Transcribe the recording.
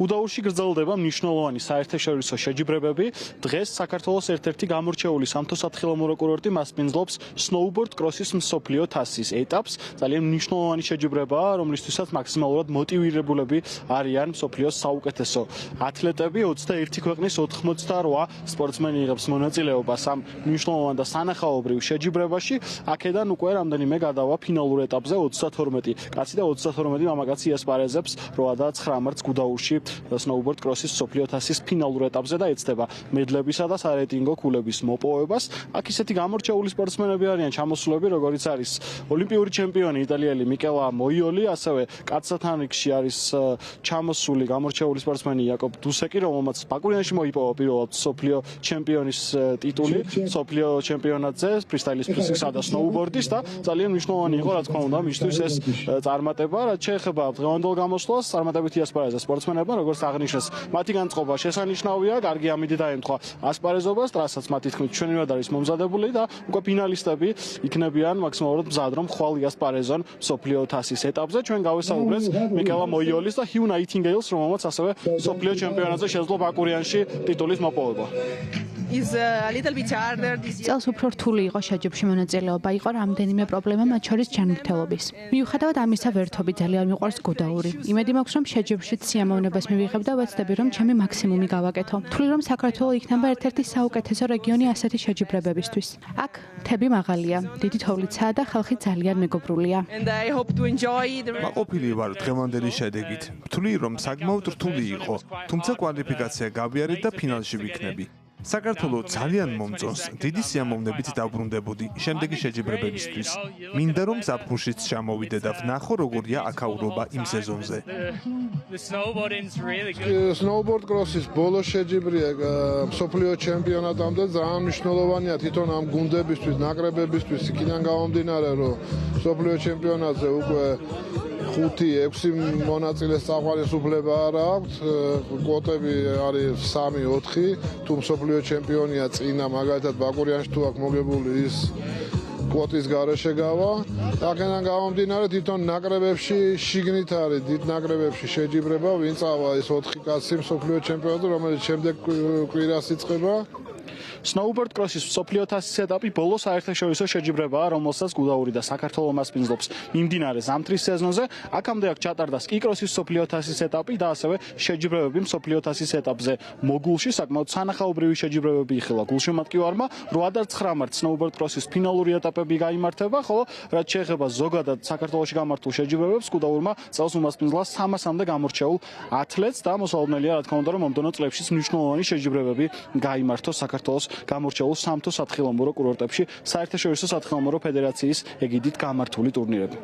გუდაურში გრძელდება მნიშვნელოვანი საერთაშორისო შეჯიბრებები. დღეს საქართველოს ერთ-ერთი გამორჩეული სამთო-სათხილამურო კურორტი მასპინძლობს სნოუბორდ კროსის მსოფლიო თასის ეტაპს. ძალიან მნიშვნელოვანი შეჯიბრებაა, რომლისთვისაც მაქსიმალურად მოტივირებულები არიან მსოფლიოს საუკეთესო ათლეტები. 21 ქვეყნის 88 სპორტსმენი იღებს მონაწილეობას ამ მნიშვნელოვან და სანახაობრივ შეჯიბრებაში. აქედან უკვე რამდენიმე გადავა ფინალურ ეტაპზე 32 კაცი და 32 მამაკაცი ესპარეზებს 8 და 9 მარტს გუდაურში სნოუბორდ კროსის მსოფლიო თასის ფინალურ ეტაპზე და ეცდება მედლებისა და სარეიტინგო ქულების მოპოვებას. აქ ისეთი გამორჩეული სპორტსმენები არიან ჩამოსულები, როგორიც არის ოლიმპიური ჩემპიონი იტალიელი მიკელა მოიოლი, ასევე კაცთა თანრიგში არის ჩამოსული გამორჩეული სპორტსმენი იაკობ დუსეკი, რომელმაც ბაკურიანში მოიპოვა პირველად მსოფლიო ჩემპიონის ტიტული მსოფლიო ჩემპიონატზე ფრისტაილის ფიზიკსა და სნოუბორდის და ძალიან მნიშვნელოვანი იყო, რა თქმა უნდა, მისთვის ეს წარმატება, რაც შეეხება დღევანდელ გამოსვლას, წარმატებითი ასპარეზა სპორტსმენებმა, როგორც აღნიშნეს, მათი განწყობა შესანიშნავია, კარგი ამინდი დაემთხვა ასპარეზობას, ტრასაც მათი თქმით ჩვენივად არის მომზადებული და უკვე ფინალისტები იქნებიან მაქსიმალურად მზად, რომ ხვალ იასპარეზონ მსოფლიო თასის ეტაპზე. ჩვენ გავესაუბრეთ მიკელა მოიოლის და ჰიუ ნაითინგეილს, რომელმაც ასევე მსოფლიო ჩემპიონატზე შეძლო ბაკურიანში ტიტულის მოპოვება. წელს უფრო რთული იყო შეჯიბრში მონაწილეობა, იყო რამდენიმე პრობლემა, მათ შორის ჯანმრთელობის. მიუხედავად ამისა, ვერთობი ძალიან მიყვარს გუდაური. იმედი მაქვს, რომ შეჯიბრშიც სიამოვნებას მივიღებ და ვეცდები, რომ ჩემი მაქსიმუმი გავაკეთო. თვლი, რომ საქართველო იქნება ერთ-ერთი საუკეთესო რეგიონი ასეთი შეჯიბრებებისთვის. აქ მთები მაღალია, დიდი თოვლიცაა და ხალხი ძალიან მეგობრულია. მაყოფილი ვარ დღევანდელი შედეგით. ვთვლი, რომ საკმაოდ რთული იყო, თუმცა კვალიფიკაცია გავიარეთ და ფინალში ვიქნები. საქართველო ძალიან მომწონს, დიდი სიამოვნებით დავბრუნდებოდი შემდეგი შეჯიბრებებისთვის. მინდა რომ ზაფხულშიც ჩამოვიდე და ვნახო როგორია აქაურობა იმ სეზონზე. სნოუბორდ კროსის ბოლო შეჯიბრია მსოფლიო ჩემპიონატამდე ძალიან მნიშვნელოვანია თვითონ ამ გუნდებისთვის, ნაკრებებისთვის, იქიდან გამომდინარე, რომ მსოფლიო ჩემპიონატზე უკვე 5-6 მონაწილეს წახვალისუფლება არ აქვს, კვოტები არის 3-4, თუ მსოფლიო ჩემპიონია წინა, მაგალითად ბაკურიანში თუ აქ მოგებული ის კვოტის გარეშე გავა. აქედან გამომდინარე, თვითონ ნაკრებებში შიგნით არის დიდ ნაკრებებში შეჯიბრება, ვინ წავა ეს 4 კაცი მსოფლიო ჩემპიონატზე, რომელიც შემდეგ კვირას იწყება. სნოუბორდ კროსის მსოფლიო თასის ეტაპი ბოლო საერთაშორისო შეჯიბრებაა, რომელსაც გუდაური და საქართველო მასპინძლობს მიმდინარე ზამთრის სეზონზე. აქამდე აქ ჩატარდა სკიკროსის მსოფლიო თასის ეტაპი და ასევე შეჯიბრებები მსოფლიო თასის ეტაპზე მოგულში. საკმაოდ სანახაობრივი შეჯიბრებები იხილა გულშემატკივარმა. 8 და 9 მარტს სნოუბორდ კროსის ფინალური ეტაპები გაიმართება, ხოლო რაც შეეხება ზოგადად საქართველოში გამართულ შეჯიბრებებს, გუდაურმა წელს უმასპინძლა 300-მდე გამორჩეულ ათლეტს და მოსალოდნელია, რა თქმა უნდა, რომ მომდევნო წლებშიც მნიშვნელოვანი შეჯიბრებები გაიმართოს საქართველოს გამორჩეულ სამთო-სათხილამურო კურორტებში საერთაშორისო სათხილამურო ფედერაციის ეგიდით გამართული ტურნირები.